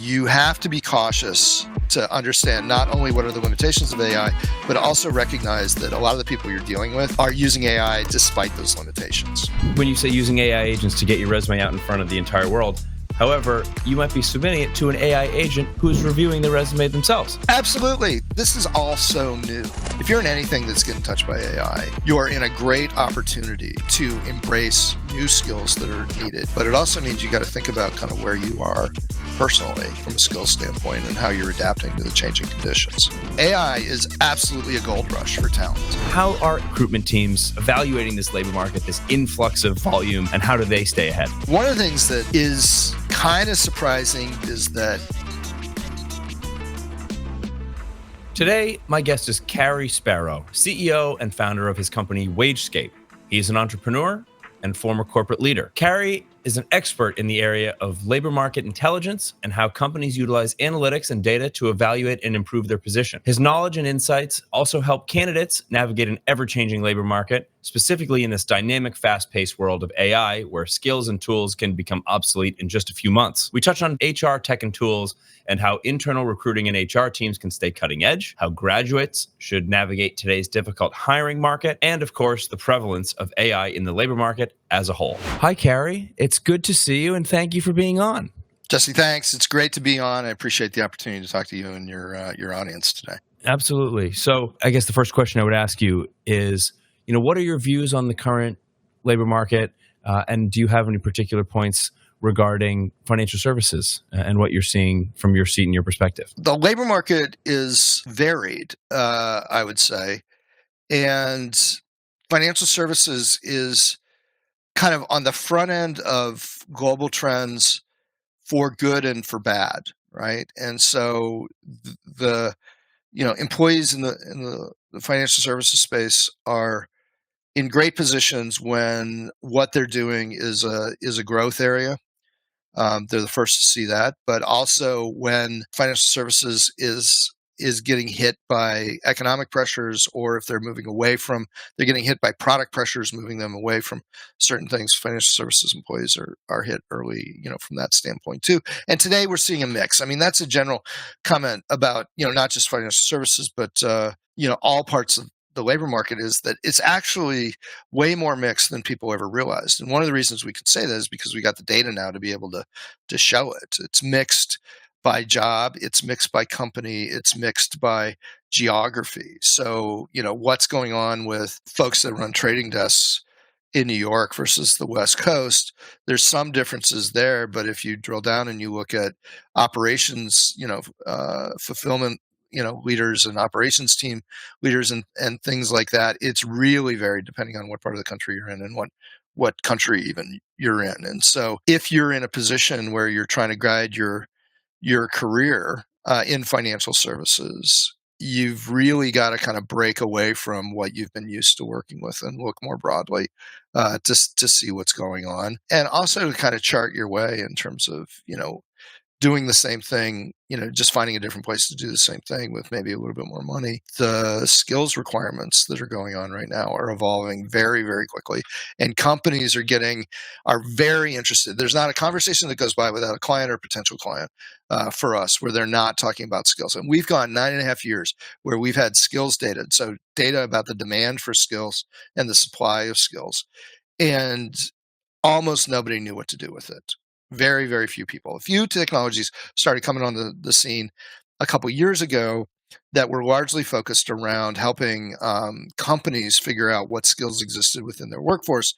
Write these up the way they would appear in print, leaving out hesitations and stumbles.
you have to be cautious to understand not only what are the limitations of AI, but also recognize that a lot of the people you're dealing with are using AI despite those limitations. When you say using AI agents to get your resume out in front of the entire world, however, you might be submitting it to an AI agent who's reviewing the resume themselves. Absolutely. This is all so new. If you're in anything that's getting touched by AI, you're in a great opportunity to embrace new skills that are needed. But it also means you got to think about kind of where you are personally from a skills standpoint and how you're adapting to the changing conditions. AI is absolutely a gold rush for talent. How are recruitment teams evaluating this labor market, this influx of volume, and how do they stay ahead? One of the things that is kind of surprising is that today, my guest is Cary Sparrow, CEO and founder of his company WageScape. He's an entrepreneur and former corporate leader. Cary is an expert in the area of labor market intelligence and how companies utilize analytics and data to evaluate and improve their position. His knowledge and insights also help candidates navigate an ever-changing labor market, specifically in this dynamic, fast-paced world of AI, where skills and tools can become obsolete in just a few months. We touch on HR tech and tools and how internal recruiting and HR teams can stay cutting edge, how graduates should navigate today's difficult hiring market, and of course, the prevalence of AI in the labor market as a whole. Hi, Cary. It's good to see you, and thank you for being on. Jesse, thanks. It's great to be on. I appreciate the opportunity to talk to you and your audience today. Absolutely. So I guess the first question I would ask you is, what are your views on the current labor market, and do you have any particular points regarding financial services and what you're seeing from your seat and your perspective? The labor market is varied, I would say, and financial services is kind of on the front end of global trends for good and for bad, right? And so the employees in the financial services space are in great positions when what they're doing is a growth area. They're the first to see that, but also when financial services is getting hit by economic pressures, or if they're getting hit by product pressures, moving them away from certain things. Financial services employees are hit early, from that standpoint too. And today we're seeing a mix. I mean, that's a general comment about, not just financial services, but, all parts of the labor market, is that it's actually way more mixed than people ever realized. And one of the reasons we could say that is because we got the data now to be able to show it. It's mixed by job, it's mixed by company, it's mixed by geography. So, what's going on with folks that run trading desks in New York versus the West Coast, there's some differences there. But if you drill down and you look at operations, fulfillment, leaders and operations team leaders and things like that, it's really varied depending on what part of the country you're in and what country even you're in. And so if you're in a position where you're trying to guide your career in financial services, you've really got to kind of break away from what you've been used to working with and look more broadly to see what's going on, and also to kind of chart your way in terms of doing the same thing, just finding a different place to do the same thing with maybe a little bit more money. The skills requirements that are going on right now are evolving very, very quickly, and companies are very interested. There's not a conversation that goes by without a client or potential client for us where they're not talking about skills. And we've gone 9.5 years where we've had skills data, so data about the demand for skills and the supply of skills, and almost nobody knew what to do with it. Very, very few people. A few technologies started coming on the scene a couple years ago that were largely focused around helping companies figure out what skills existed within their workforce.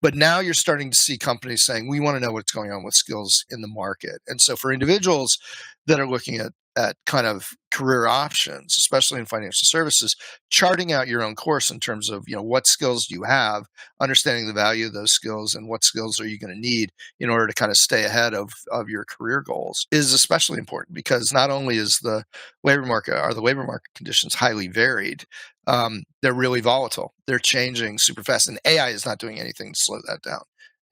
But now you're starting to see companies saying, we want to know what's going on with skills in the market. And so for individuals that are looking at kind of career options, especially in financial services, charting out your own course in terms of, what skills do you have, understanding the value of those skills, and what skills are you going to need in order to kind of stay ahead of your career goals is especially important, because not only is the labor market conditions highly varied, they're really volatile. They're changing super fast, and AI is not doing anything to slow that down.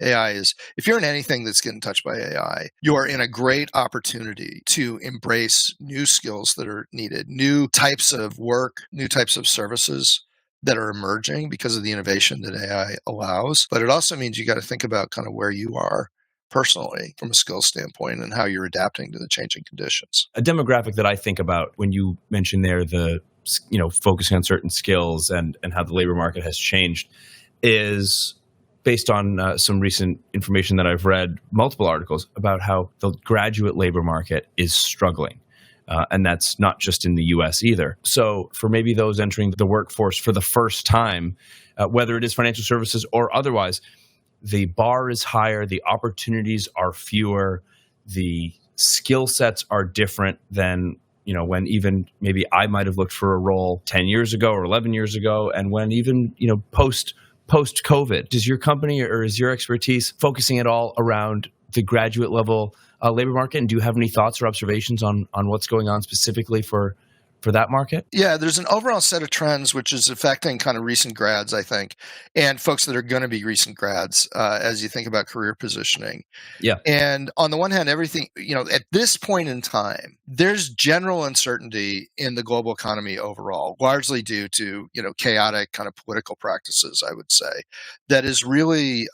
If you're in anything that's getting touched by AI, you're in a great opportunity to embrace new skills that are needed, new types of work, new types of services that are emerging because of the innovation that AI allows. But it also means you got to think about kind of where you are personally from a skills standpoint and how you're adapting to the changing conditions. A demographic that I think about when you mention there the focusing on certain skills and how the labor market has changed is based on some recent information that I've read, multiple articles about how the graduate labor market is struggling. And that's not just in the US either. So for maybe those entering the workforce for the first time, whether it is financial services or otherwise, the bar is higher, the opportunities are fewer, the skill sets are different than when even maybe I might have looked for a role 10 years ago or 11 years ago, and when even post-COVID. Does your company or is your expertise focusing at all around the graduate level labor market? And do you have any thoughts or observations on what's going on specifically for that market? Yeah, there's an overall set of trends which is affecting kind of recent grads, I think, and folks that are going to be recent grads as you think about career positioning. Yeah. And on the one hand, everything, at this point in time, there's general uncertainty in the global economy overall, largely due to, chaotic kind of political practices, I would say, that is really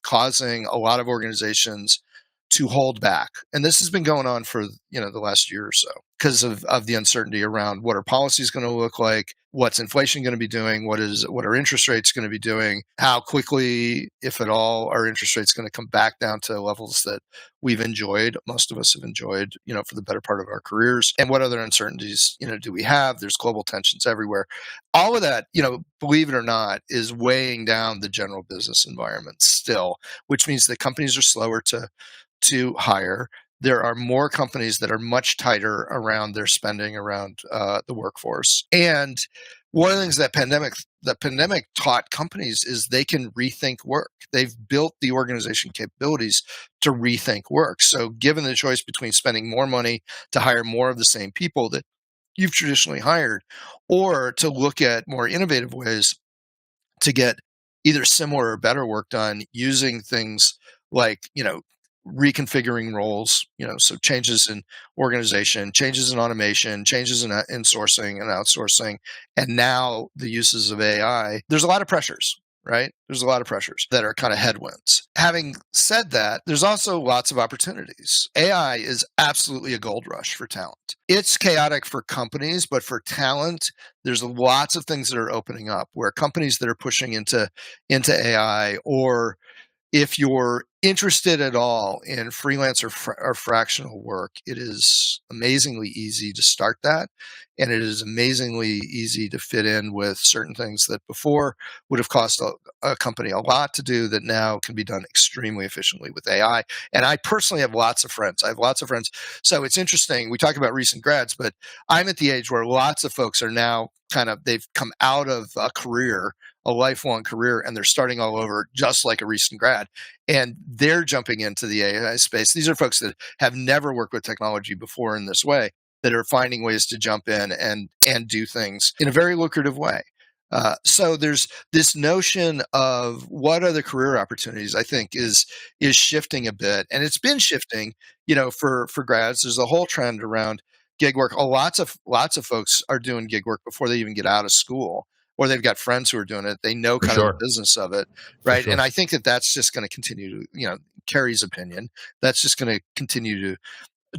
causing a lot of organizations to hold back. And this has been going on for, the last year or so because of the uncertainty around what are policies going to look like, what's inflation going to be doing, what are interest rates going to be doing, how quickly, if at all, are interest rates going to come back down to levels that we've enjoyed, most of us have enjoyed, for the better part of our careers, and what other uncertainties, do we have? There's global tensions everywhere. All of that, believe it or not, is weighing down the general business environment still, which means that companies are slower to hire. There are more companies that are much tighter around their spending around the workforce. And one of the things that pandemic taught companies is they can rethink work. They've built the organization capabilities to rethink work. So given the choice between spending more money to hire more of the same people that you've traditionally hired, or to look at more innovative ways to get either similar or better work done using things like, reconfiguring roles, so changes in organization, changes in automation, changes in sourcing and outsourcing, and now the uses of AI, there's a lot of pressures, right? There's a lot of pressures that are kind of headwinds. Having said that, there's also lots of opportunities. AI is absolutely a gold rush for talent. It's chaotic for companies, but for talent, there's lots of things that are opening up where companies that are pushing into AI, or if you're interested at all in freelance or fractional work, it is amazingly easy to start that. And it is amazingly easy to fit in with certain things that before would have cost a company a lot to do that now can be done extremely efficiently with AI. And I personally have lots of friends. I have lots of friends. So it's interesting. We talk about recent grads, but I'm at the age where lots of folks are now they've come out of a lifelong career, and they're starting all over just like a recent grad, and they're jumping into the AI space. These are folks that have never worked with technology before in this way, that are finding ways to jump in and do things in a very lucrative way. So there's this notion of what are the career opportunities, I think is shifting a bit, and it's been shifting, for grads. There's a whole trend around gig work. Lots of folks are doing gig work before they even get out of school, or they've got friends who are doing it. They know of the business of it, right? And I think that that's just going to continue to, Cary's opinion, that's just going to continue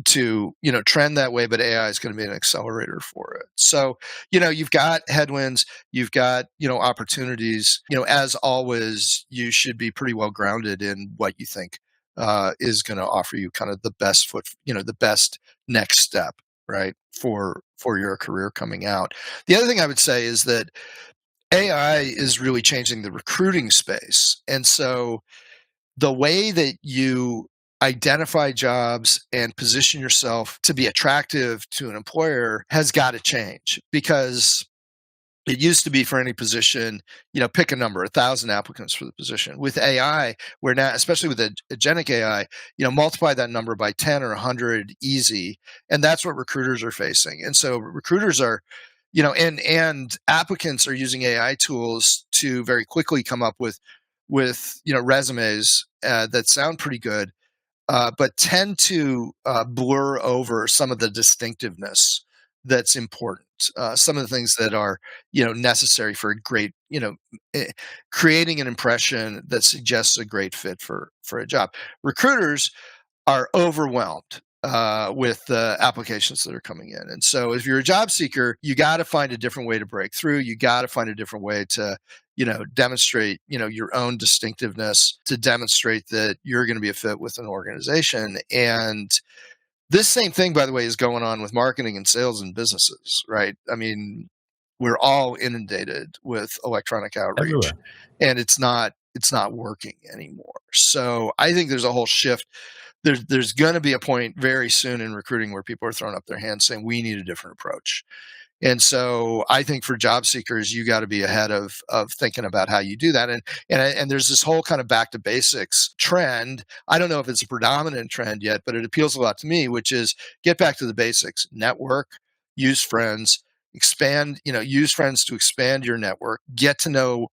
to trend that way, but AI is going to be an accelerator for it. So, you've got headwinds, you've got, opportunities. As always, you should be pretty well grounded in what you think is going to offer you kind of the best the best next step, right, for your career coming out. The other thing I would say is that AI is really changing the recruiting space. And so the way that you identify jobs and position yourself to be attractive to an employer has got to change, because it used to be for any position, pick a number, 1,000 applicants for the position. With AI, we're now, especially with agentic AI, multiply that number by 10 or 100 easy. And that's what recruiters are facing. And so recruiters are, and applicants are using AI tools to very quickly come up with resumes that sound pretty good, but tend to blur over some of the distinctiveness that's important. Some of the things that are, necessary for a great, creating an impression that suggests a great fit for a job. Recruiters are overwhelmed with the applications that are coming in. And so if you're a job seeker, you got to find a different way to break through. You got to find a different way to, demonstrate, your own distinctiveness, to demonstrate that you're going to be a fit with an organization. And this same thing, by the way, is going on with marketing and sales and businesses, right? I mean, we're all inundated with electronic outreach, Everywhere. and it's not working anymore. So I think there's a whole shift. There's going to be a point very soon in recruiting where people are throwing up their hands saying we need a different approach. And so I think for job seekers, you got to be ahead of thinking about how you do that. And there's this whole kind of back to basics trend. I don't know if it's a predominant trend yet, but it appeals a lot to me, which is get back to the basics, network, use friends, expand, use friends to expand your network, get to know,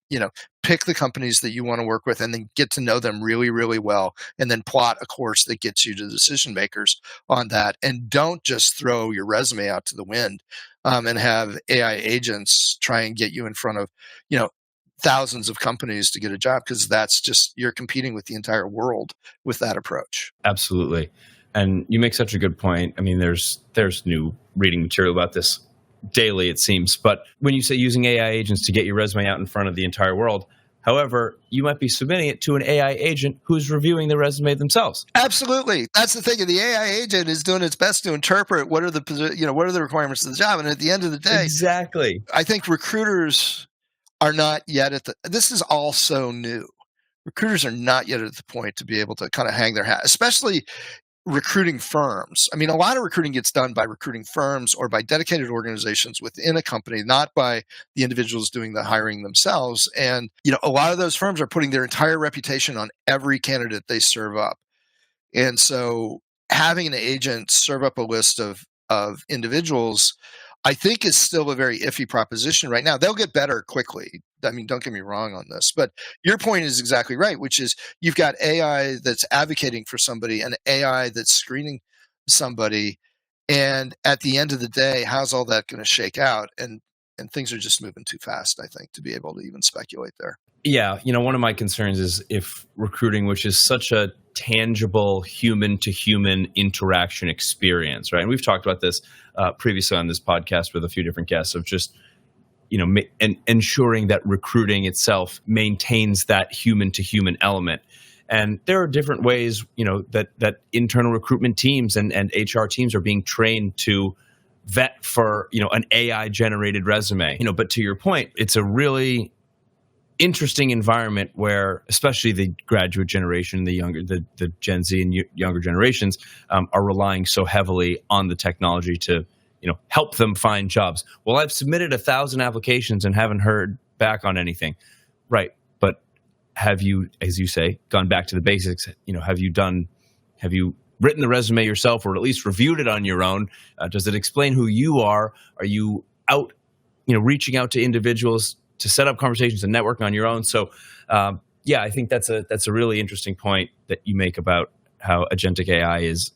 pick the companies that you want to work with and then get to know them really, really well. And then plot a course that gets you to decision makers on that. And don't just throw your resume out to the wind and have AI agents try and get you in front of, thousands of companies to get a job, because that's just, you're competing with the entire world with that approach. Absolutely. And you make such a good point. I mean, there's new reading material about this daily, it seems. But when you say using AI agents to get your resume out in front of the entire world, however, you might be submitting it to an AI agent who's reviewing the resume themselves. Absolutely. That's the thing. The AI agent is doing its best to interpret what are the requirements of the job. And at the end of the day, exactly. I think recruiters are not yet this is all so new. Recruiters are not yet at the point to be able to kind of hang their hat, especially recruiting firms. I mean, a lot of recruiting gets done by recruiting firms or by dedicated organizations within a company, not by the individuals doing the hiring themselves. And, a lot of those firms are putting their entire reputation on every candidate they serve up. And so having an agent serve up a list of individuals, I think, is still a very iffy proposition right now. They'll get better quickly. I mean, don't get me wrong on this, but your point is exactly right, which is you've got AI that's advocating for somebody and AI that's screening somebody. And at the end of the day, how's all that going to shake out? And things are just moving too fast, I think, to be able to even speculate there. Yeah. One of my concerns is if recruiting, which is such a tangible human to human interaction experience, right? And we've talked about this previously on this podcast with a few different guests of just, ensuring that recruiting itself maintains that human to human element. And there are different ways, that internal recruitment teams and HR teams are being trained to vet for, an AI generated resume, but to your point, it's a really interesting environment where especially the graduate generation, the Gen Z and younger generations are relying so heavily on the technology to, help them find jobs. Well, I've submitted 1,000 applications and haven't heard back on anything. Right. But have you, as you say, gone back to the basics? Have you written the resume yourself or at least reviewed it on your own? Does it explain who you are? Are you out, reaching out to individuals to set up conversations and network on your own? So, I think that's a really interesting point that you make about how agentic AI is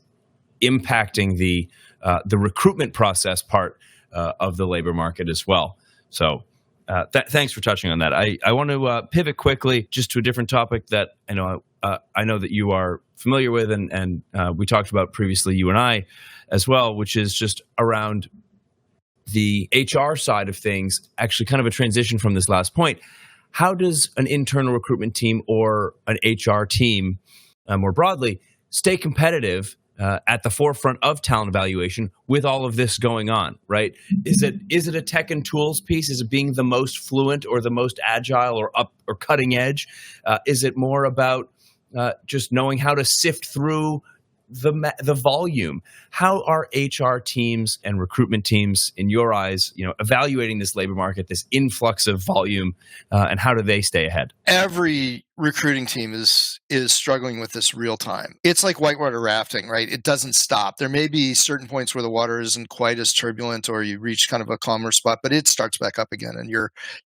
impacting the recruitment process part of the labor market as well. So, thanks for touching on that. I want to pivot quickly just to a different topic that I know that you are familiar with, and we talked about previously, you and I, as well, which is just around the HR side of things, actually kind of a transition from this last point. How does an internal recruitment team or an HR team, more broadly, stay competitive at the forefront of talent evaluation with all of this going on, right? Is it a tech and tools piece? Is it being the most fluent or the most agile or up or cutting edge? Is it more about just knowing how to sift through the volume? How are HR teams and recruitment teams, in your eyes, evaluating this labor market, this influx of volume, and how do they stay ahead? Every recruiting team is struggling with this real time. It's like whitewater rafting, right? It doesn't stop. There may be certain points where the water isn't quite as turbulent, or you reach kind of a calmer spot, but it starts back up again, and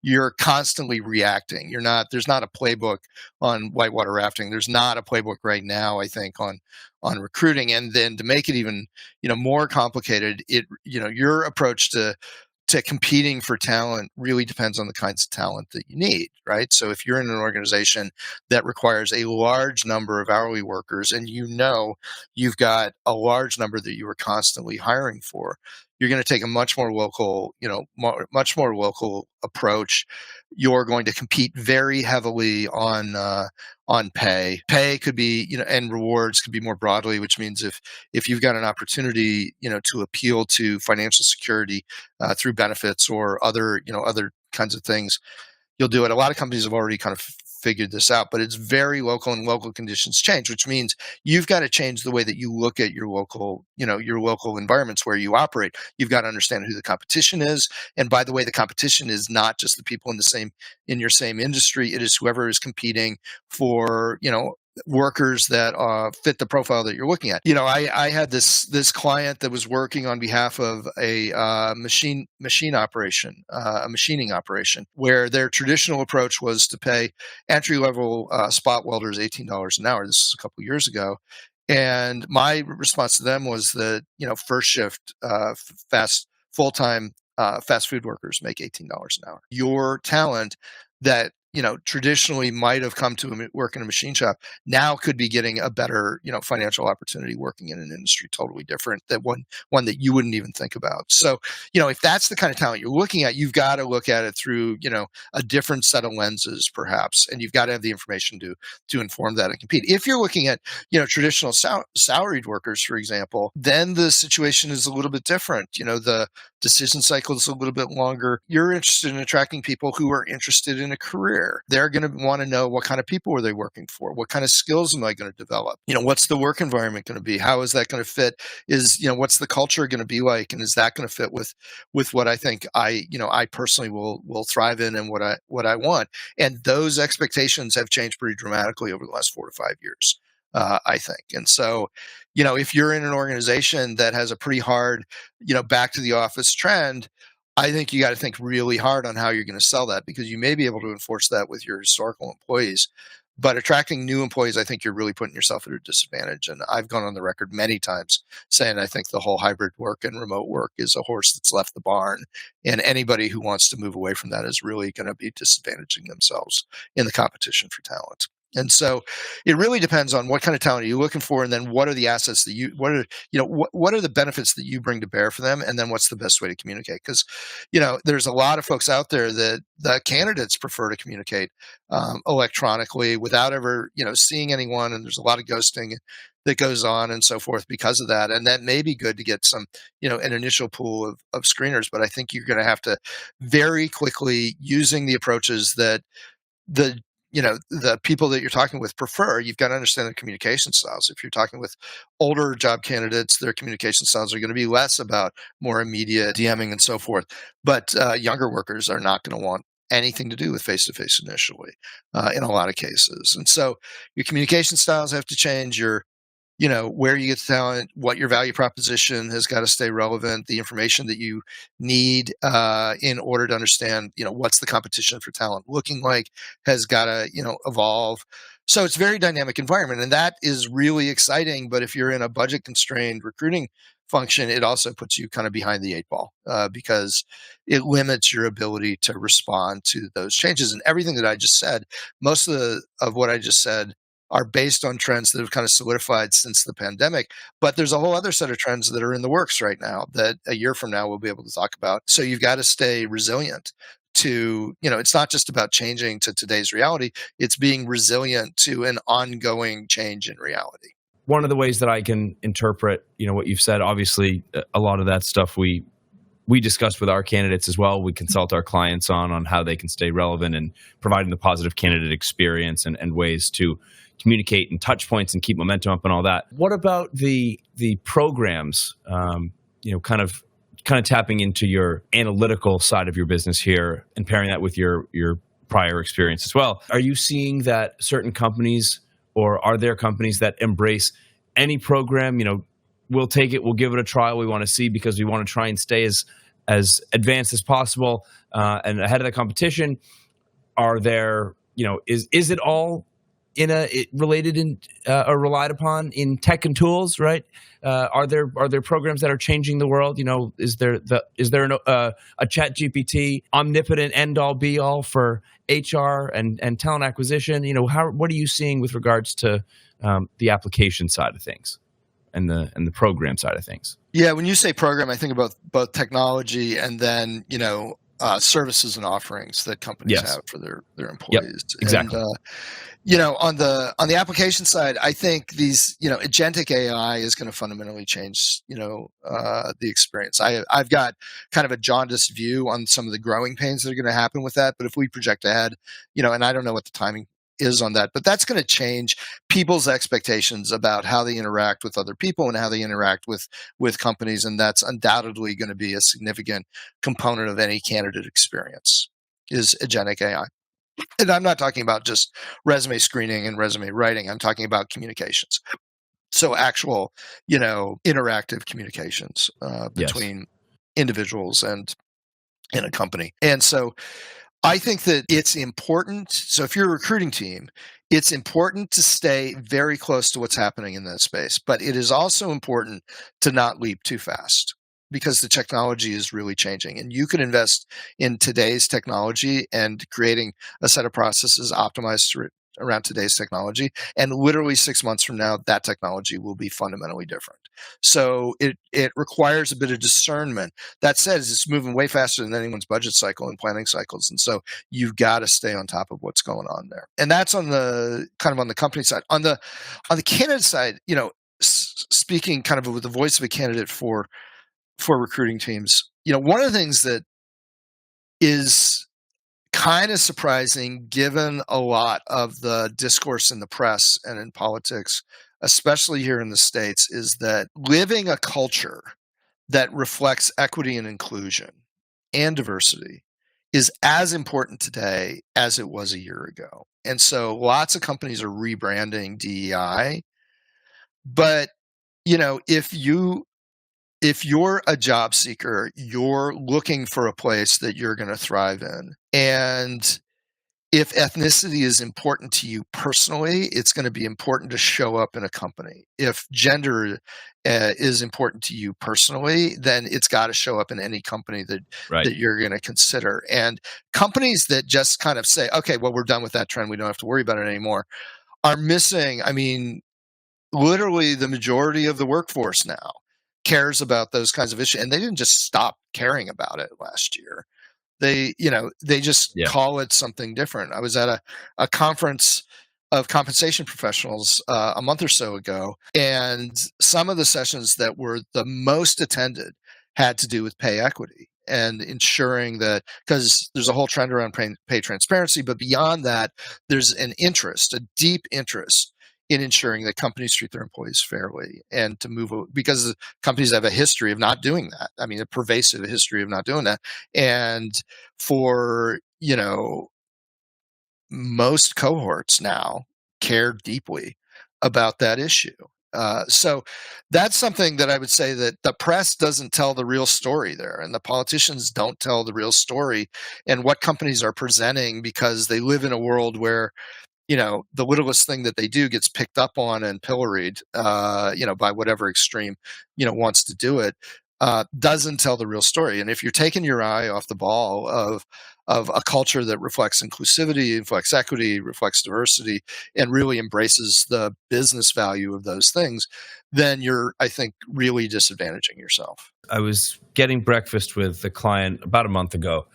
you're constantly reacting. There's not a playbook on whitewater rafting. There's not a playbook right now, I think, on recruiting. And then to make it even more complicated, your approach to competing for talent really depends on the kinds of talent that you need, right? So if you're in an organization that requires a large number of hourly workers, and you've got a large number that you are constantly hiring for, you're going to take a much more local approach. You're going to compete very heavily on pay. Pay could be, and rewards could be more broadly, which means if you've got an opportunity, to appeal to financial security through benefits or other kinds of things, you'll do it. A lot of companies have already kind of figured this out, but it's very local, and local conditions change, which means you've got to change the way that you look at your local environments where you operate. You've got to understand who the competition is. And by the way, the competition is not just the people in your same industry. It is whoever is competing for, workers that fit the profile that you're looking at. I had this client that was working on behalf of a machining operation, where their traditional approach was to pay entry-level spot welders $18 an hour. This is a couple of years ago. And my response to them was that, first shift, full-time fast food workers make $18 an hour. Your talent that traditionally might have come to work in a machine shop now could be getting a better, financial opportunity working in an industry totally different, that one that you wouldn't even think about. So, if that's the kind of talent you're looking at, you've got to look at it through, a different set of lenses, perhaps, and you've got to have the information to inform that and compete. If you're looking at, traditional salaried workers, for example, then the situation is a little bit different. The decision cycle is a little bit longer. You're interested in attracting people who are interested in a career. They're going to want to know, what kind of people are they working for? What kind of skills am I going to develop? What's the work environment going to be? How is that going to fit? What's the culture going to be like? And is that going to fit with what I think I personally will thrive in, and what I want? And those expectations have changed pretty dramatically over the last 4 to 5 years, I think. And so, if you're in an organization that has a pretty hard, back to the office trend, I think you got to think really hard on how you're going to sell that, because you may be able to enforce that with your historical employees. But attracting new employees, I think you're really putting yourself at a disadvantage. And I've gone on the record many times saying I think the whole hybrid work and remote work is a horse that's left the barn. And anybody who wants to move away from that is really going to be disadvantaging themselves in the competition for talent. And so it really depends on what kind of talent are you looking for, and then what are the assets that what are the benefits that you bring to bear for them, and then what's the best way to communicate? Because, there's a lot of folks out there that the candidates prefer to communicate electronically without ever, seeing anyone, and there's a lot of ghosting that goes on and so forth because of that. And that may be good to get some, an initial pool of screeners, but I think you're going to have to very quickly, using the approaches that the people that you're talking with prefer, you've got to understand their communication styles. If you're talking with older job candidates, their communication styles are going to be less about more immediate DMing and so forth. But younger workers are not going to want anything to do with face-to-face initially in a lot of cases. And so your communication styles have to change. Where you get the talent, what your value proposition has got to stay relevant, the information that you need in order to understand, what's the competition for talent looking like has got to, evolve. So it's a very dynamic environment, and that is really exciting. But if you're in a budget constrained recruiting function, it also puts you kind of behind the 8 ball because it limits your ability to respond to those changes. And everything that I just said, most of what I just said are based on trends that have kind of solidified since the pandemic. But there's a whole other set of trends that are in the works right now that a year from now we'll be able to talk about. So you've got to stay resilient to, it's not just about changing to today's reality, it's being resilient to an ongoing change in reality. One of the ways that I can interpret, what you've said, obviously a lot of that stuff we discuss with our candidates as well. We consult our clients on how they can stay relevant and providing the positive candidate experience and ways to communicate and touch points and keep momentum up and all that. What about the programs, kind of tapping into your analytical side of your business here and pairing that with your prior experience as well. Are you seeing that certain companies, or are there companies that embrace any program? We'll take it, we'll give it a trial. We want to see because we want to try and stay as advanced as possible and ahead of the competition. Are there, is it all related in or relied upon in tech and tools, right? Are there programs that are changing the world? Is there a Chat GPT omnipotent end all be all for HR and talent acquisition? What are you seeing with regards to the application side of things and the program side of things? Yeah, when you say program, I think about both technology and then services and offerings that companies have for their employees. Yep, exactly. And on the application side, I think these agentic AI is going to fundamentally change the experience. I've got kind of a jaundiced view on some of the growing pains that are going to happen with that. But if we project ahead, and I don't know what the timing is on that, but that's going to change people's expectations about how they interact with other people and how they interact with companies, and that's undoubtedly going to be a significant component of any candidate experience is agentic AI. And I'm not talking about just resume screening and resume writing. I'm talking about communications. So actual, interactive communications between individuals and in a company. And so I think that it's important. So if you're a recruiting team, it's important to stay very close to what's happening in that space. But it is also important to not leap too fast because the technology is really changing. And you can invest in today's technology and creating a set of processes optimized around today's technology. And literally 6 months from now, that technology will be fundamentally different. So it requires a bit of discernment. That said, it's moving way faster than anyone's budget cycle and planning cycles. And so you've got to stay on top of what's going on there. And that's on the company side. On the candidate side, speaking kind of with the voice of a candidate for recruiting teams, one of the things that is kind of surprising given a lot of the discourse in the press and in politics, especially here in the States, is that living a culture that reflects equity and inclusion and diversity is as important today as it was a year ago. And so lots of companies are rebranding DEI. But, if you're a job seeker, you're looking for a place that you're going to thrive in. And if ethnicity is important to you personally, it's going to be important to show up in a company. If gender is important to you personally, then it's got to show up in any company that you're going to consider. And companies that just kind of say, okay, well, we're done with that trend, we don't have to worry about it anymore, are missing, literally the majority of the workforce now cares about those kinds of issues. And they didn't just stop caring about it last year. They just call it something different. I was at a conference of compensation professionals a month or so ago, and some of the sessions that were the most attended had to do with pay equity and ensuring that, because there's a whole trend around pay transparency, but beyond that, there's a deep interest in ensuring that companies treat their employees fairly and to move, because companies have a history of not doing that. A pervasive history of not doing that. And for, most cohorts now care deeply about that issue. So that's something that I would say that the press doesn't tell the real story there, and the politicians don't tell the real story and what companies are presenting, because they live in a world where the littlest thing that they do gets picked up on and pilloried, by whatever extreme, wants to do it, doesn't tell the real story. And if you're taking your eye off the ball of a culture that reflects inclusivity, reflects equity, reflects diversity, and really embraces the business value of those things, then you're, I think, really disadvantaging yourself. I was getting breakfast with a client about a month ago,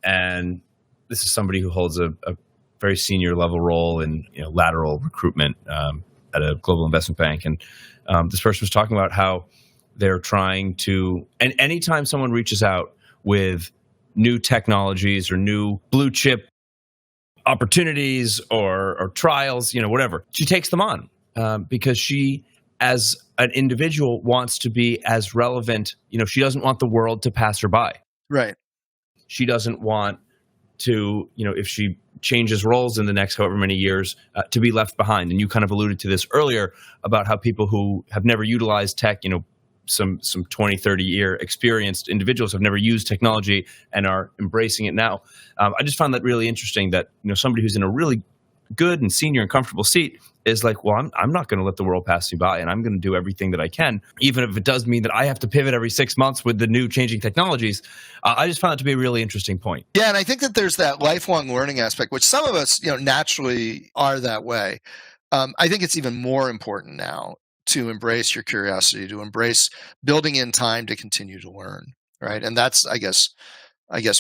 and this is somebody who holds a very senior level role in lateral recruitment at a global investment bank. And this person was talking about how they're trying to, and anytime someone reaches out with new technologies or new blue chip opportunities or trials, whatever, she takes them on because she, as an individual, wants to be as relevant. She doesn't want the world to pass her by. Right. She doesn't want to, if she changes roles in the next however many years, to be left behind. And you kind of alluded to this earlier about how people who have never utilized tech, some 20, 30-year experienced individuals have never used technology and are embracing it now. I just found that really interesting that, somebody who's in a really good and senior and comfortable seat is like, well, I'm not going to let the world pass me by, and I'm going to do everything that I can, even if it does mean that I have to pivot every 6 months with the new changing technologies. I just found it to be a really interesting point. Yeah, and I think that there's that lifelong learning aspect, which some of us, naturally are that way. I think it's even more important now to embrace your curiosity, to embrace building in time to continue to learn, right? And that's, I guess,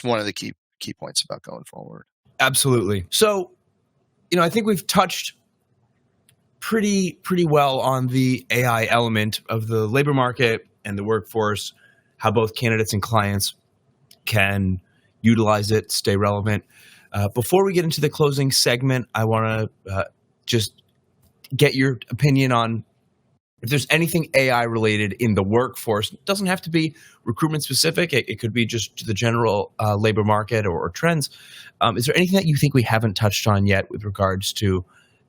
one of the key points about going forward. Absolutely. So, I think we've touched pretty well on the AI element of the labor market and the workforce, how both candidates and clients can utilize it, stay relevant. Before we get into the closing segment, I want to just get your opinion on if there's anything AI related in the workforce. It doesn't have to be recruitment specific. It could be just the general labor market or trends. Is there anything that you think we haven't touched on yet with regards to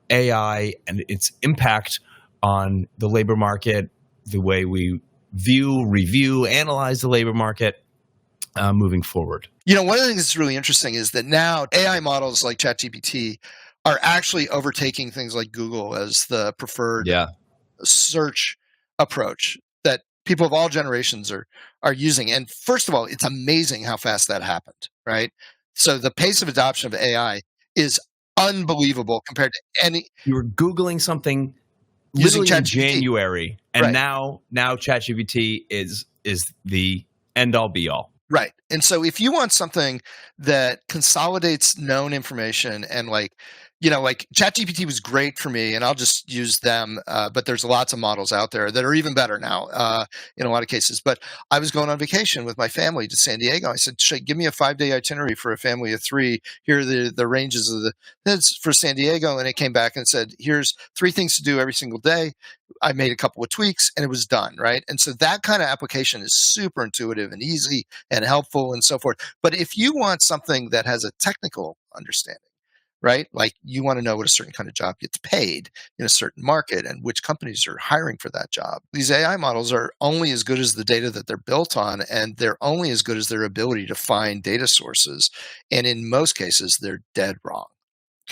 AI and its impact on the labor market, the way we view, review, analyze the labor market moving forward? One of the things that's really interesting is that now AI models like ChatGPT are actually overtaking things like Google as the preferred search approach that people of all generations are using. And first of all, it's amazing how fast that happened, right? So the pace of adoption of AI is unbelievable compared to any. You were Googling something literally in January, and now ChatGPT is the end all be all. Right. And so if you want something that consolidates known information and like ChatGPT was great for me, and I'll just use them, but there's lots of models out there that are even better now in a lot of cases. But I was going on vacation with my family to San Diego. I said, give me a 5-day itinerary for a family of 3. Here are the ranges of that's for San Diego. And it came back and said, here's 3 things to do every single day. I made a couple of tweaks and it was done, right? And so that kind of application is super intuitive and easy and helpful and so forth. But if you want something that has a technical understanding, right? Like you want to know what a certain kind of job gets paid in a certain market and which companies are hiring for that job. These AI models are only as good as the data that they're built on, and they're only as good as their ability to find data sources. And in most cases, they're dead wrong.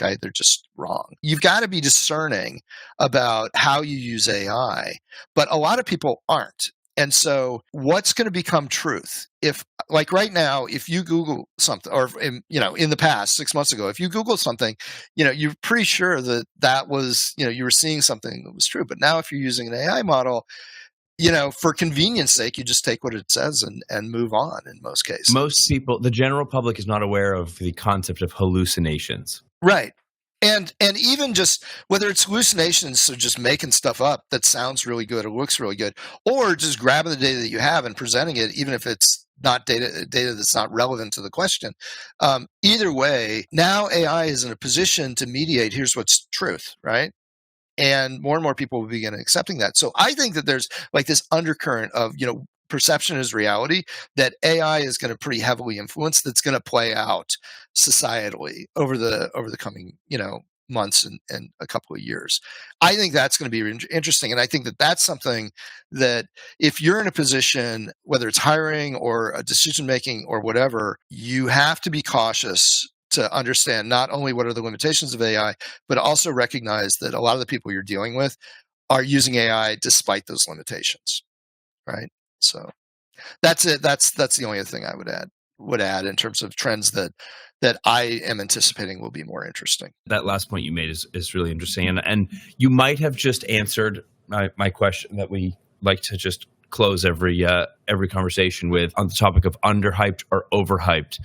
Okay, they're just wrong. You've got to be discerning about how you use AI, but a lot of people aren't. And so what's going to become truth? If like right now, if you Google something, or in the past 6 months ago, if you Google something, you're pretty sure that was, you were seeing something that was true. But now if you're using an AI model, for convenience sake, you just take what it says and move on in most cases. Most people, the general public, is not aware of the concept of hallucinations. Right. And even just whether it's hallucinations, so just making stuff up that sounds really good or looks really good, or just grabbing the data that you have and presenting it, even if it's not data that's not relevant to the question. Either way, now AI is in a position to mediate, here's what's truth, right? And more people will begin accepting that. So I think that there's like this undercurrent of, perception is reality that AI is going to pretty heavily influence, that's going to play out societally over the coming, months and a couple of years. I think that's going to be interesting. And I think that that's something that if you're in a position, whether it's hiring or a decision-making or whatever, you have to be cautious to understand not only what are the limitations of AI, but also recognize that a lot of the people you're dealing with are using AI despite those limitations, right? So that's it. That's the only other thing I would add in terms of trends that I am anticipating will be more interesting. That last point you made is really interesting, and you might have just answered my question that we like to just close every conversation with on the topic of underhyped or overhyped.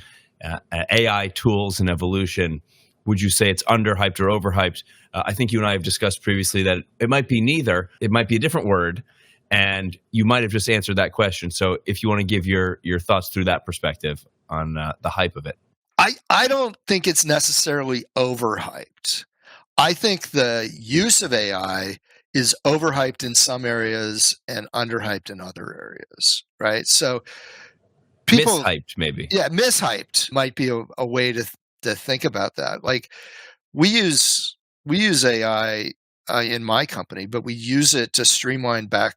AI tools and evolution. Would you say it's underhyped or overhyped? I think you and I have discussed previously that it might be neither. It might be a different word, and you might have just answered that question. So if you want to give your thoughts through that perspective on the hype of it. I don't think it's necessarily overhyped. I think the use of AI is overhyped in some areas and underhyped in other areas, right? So people mishyped, maybe. Yeah, mishyped might be a way to to think about that. Like we use AI in my company, but we use it to streamline back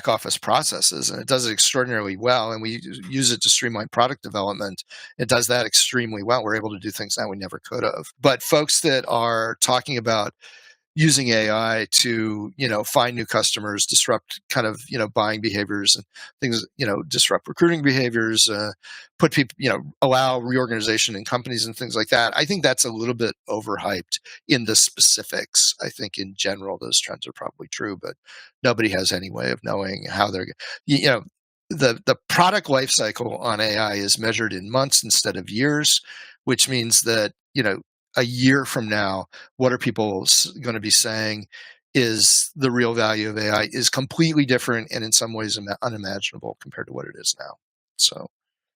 office processes, and it does it extraordinarily well. And we use it to streamline product development. It does that extremely well. We're able to do things now we never could have. But folks that are talking about using AI to, find new customers, disrupt kind of, buying behaviors and things, disrupt recruiting behaviors, put people, allow reorganization in companies and things like that. I think that's a little bit overhyped in the specifics. I think in general, those trends are probably true, but nobody has any way of knowing how they're, the product life cycle on AI is measured in months instead of years, which means that, a year from now, what are people going to be saying is the real value of AI is completely different and in some ways unimaginable compared to what it is now. So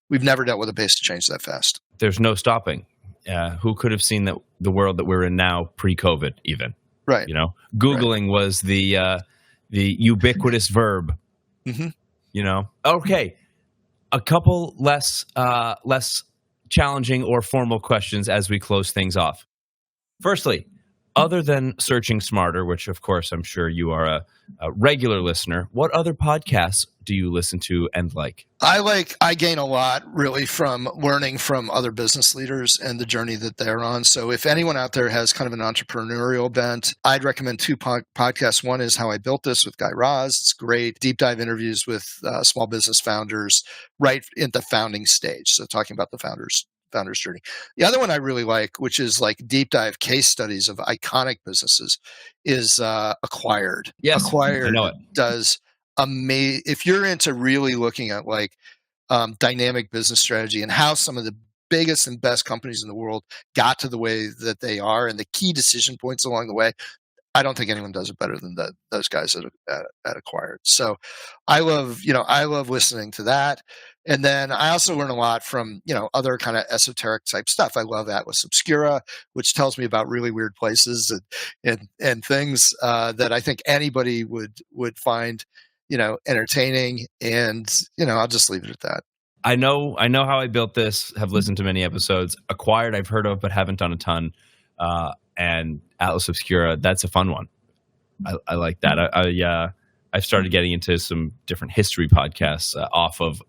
we've never dealt with a pace of change that fast. There's no stopping. Who could have seen the world that we're in now pre-COVID even? Right. Googling was the ubiquitous verb. Mm-hmm. Okay. A couple less challenging or formal questions as we close things off. Firstly, other than Searching Smarter, which of course I'm sure you are a regular listener, what other podcasts do you listen to and like? I gain a lot really from learning from other business leaders and the journey that they're on. So if anyone out there has kind of an entrepreneurial bent, I'd recommend two podcasts. One is How I Built This with Guy Raz. It's great. Deep dive interviews with small business founders right at the founding stage. So talking about the founder's journey. The other one I really like, which is like deep dive case studies of iconic businesses, is Acquired. Yes, Acquired I know it. does amazing. If you're into really looking at like dynamic business strategy and how some of the biggest and best companies in the world got to the way that they are and the key decision points along the way, I don't think anyone does it better than those guys at Acquired. So I love listening to that. And then I also learn a lot from, other kind of esoteric type stuff. I love Atlas Obscura, which tells me about really weird places and things that I think anybody would find, entertaining. And, I'll just leave it at that. I know How I Built This, have listened to many episodes. Acquired I've heard of, but haven't done a ton. And Atlas Obscura, that's a fun one. I like that. I've started getting into some different history podcasts off of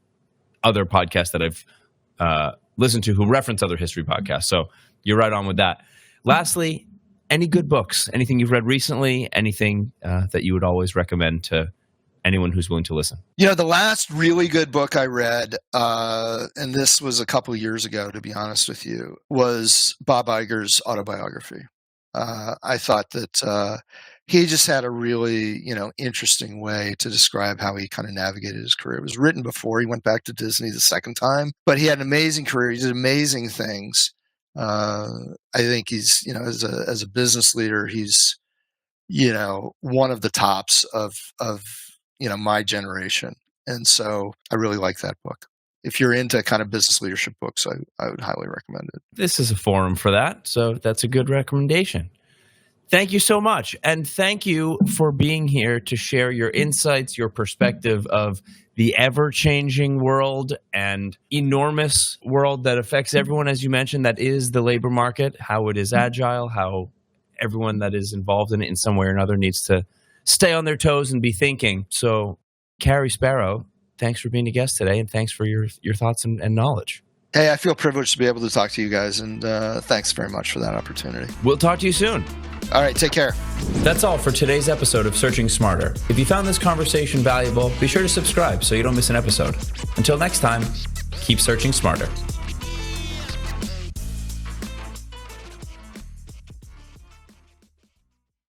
other podcasts that I've listened to who reference other history podcasts. So you're right on with that. Lastly, any good books? Anything you've read recently? Anything that you would always recommend to anyone who's willing to listen? The last really good book I read, and this was a couple of years ago, to be honest with you, was Bob Iger's autobiography. I thought that he just had a really, interesting way to describe how he kind of navigated his career. It was written before he went back to Disney the second time, but he had an amazing career. He did amazing things. I think he's, as a business leader, he's, one of the tops of my generation. And so I really like that book. If you're into kind of business leadership books, I would highly recommend it. This is a forum for that, so that's a good recommendation. Thank you so much. And thank you for being here to share your insights, your perspective of the ever-changing world and enormous world that affects everyone, as you mentioned, that is the labor market, how it is agile, how everyone that is involved in it in some way or another needs to stay on their toes and be thinking. So, Cary Sparrow, thanks for being a guest today, and thanks for your thoughts and knowledge. Hey, I feel privileged to be able to talk to you guys, and thanks very much for that opportunity. We'll talk to you soon. All right, take care. That's all for today's episode of Searching Smarter. If you found this conversation valuable, be sure to subscribe so you don't miss an episode. Until next time, keep searching smarter.